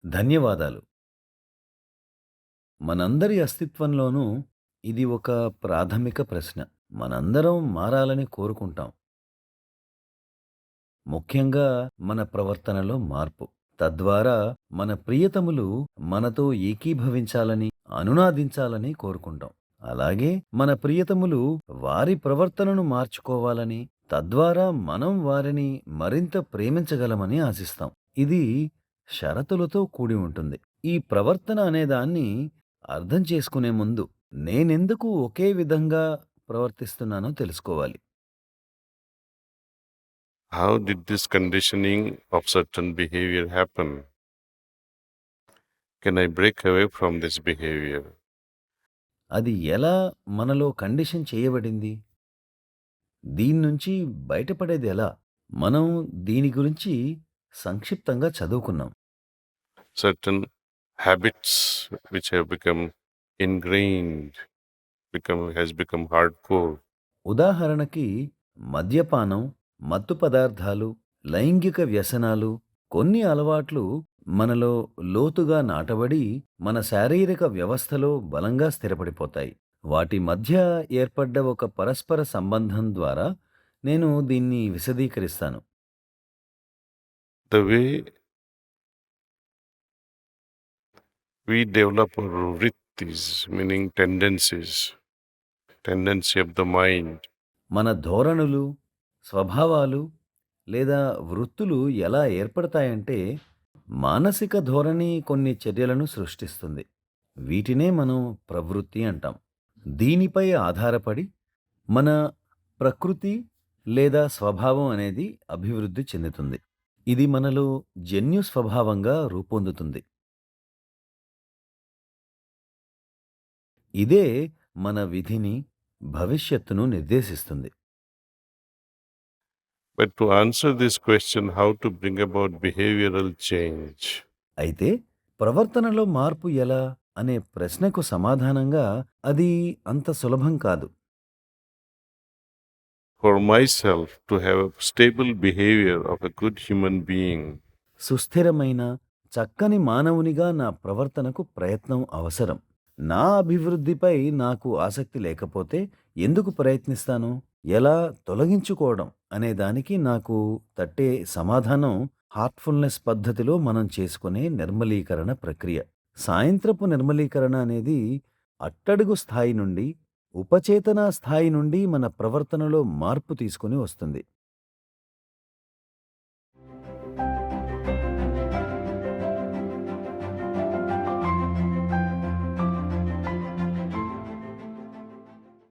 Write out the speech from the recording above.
ధన్యవాదాలు. మనందరి అస్తిత్వంలోనూ ఇది ఒక ప్రాథమిక ప్రశ్న. మనందరం మారాలని కోరుకుంటాం. ముఖ్యంగా మన ప్రవర్తనలో మార్పు. తద్వారా మన ప్రియతములు మనతో ఏకీభవించాలని, అనునాదించాలని కోరుకుంటాం. అలాగే మన ప్రియతములు వారి ప్రవర్తనను మార్చుకోవాలని, తద్వారా మనం వారిని మరింత ప్రేమించగలమని ఆశిస్తాం. ఇది షరతులతో కూడి ఉంటుంది. ఈ ప్రవర్తన అనేదాన్ని అర్థం చేసుకునే ముందు నేనెందుకు ఒకే విధంగా ప్రవర్తిస్తున్నానో తెలుసుకోవాలి. How did this conditioning of certain behavior happen? Can I break away from this behavior? అది ఎలా మనలో కండిషన్ చేయబడింది? దీన్నుంచి బయటపడేదెలా? మనం దీని గురించి సంక్షిప్తంగా చదువుకున్నాం. Certain habits which have become ingrained, has become hardcore. ఉదాహరణకి మద్యపానం, మత్తు పదార్థాలు, లైంగిక వ్యసనాలు, కొన్ని అలవాట్లు మనలో లోతుగా నాటబడి మన శారీరక వ్యవస్థలో బలంగా స్థిరపడిపోతాయి. వాటి మధ్య ఏర్పడ్డ ఒక పరస్పర సంబంధం ద్వారా నేను దీన్ని విశదీకరిస్తాను. The way we develop our vrittis, meaning tendency of the mind, మన ధోరణులు, స్వభావాలు లేదా వృత్తులు ఎలా ఏర్పడతాయంటే, మానసిక ధోరణి కొన్ని చర్యలను సృష్టిస్తుంది. వీటినే మనం ప్రవృత్తి అంటాం. దీనిపై ఆధారపడి మన ప్రకృతి లేదా స్వభావం అనేది అభివృద్ధి చెందుతుంది. ఇది మనలో జన్యు స్వభావంగా రూపొందుతుంది. ఇదే మన విధిని, భవిష్యత్తును నిర్దేశిస్తుంది. but to answer this question, how to bring about behavioral change, అయితే ప్రవర్తనలో మార్పు ఎలా అనే ప్రశ్నకు సమాధానంగా అది అంత సులభం కాదు. for myself to have a stable behavior of a good human being, సుస్థిరమైన చక్కని మానవునిగా నా ప్రవర్తనకు ప్రయత్నం అవసరం. నా అభివృద్ధిపై నాకు ఆసక్తి లేకపోతే ఎందుకు ప్రయత్నిస్తాను? ఎలా తొలగించుకోవడం అనే దానికి నాకు తట్టే సమాధానం హార్ట్ఫుల్నెస్ పద్ధతిలో మనం చేసుకునే నిర్మలీకరణ ప్రక్రియ. సాయంత్రపు నిర్మలీకరణ అనేది అట్టడుగు స్థాయి నుండి, ఉపచేతనా స్థాయి నుండి మన ప్రవర్తనలో మార్పు తీసుకుని వస్తుంది.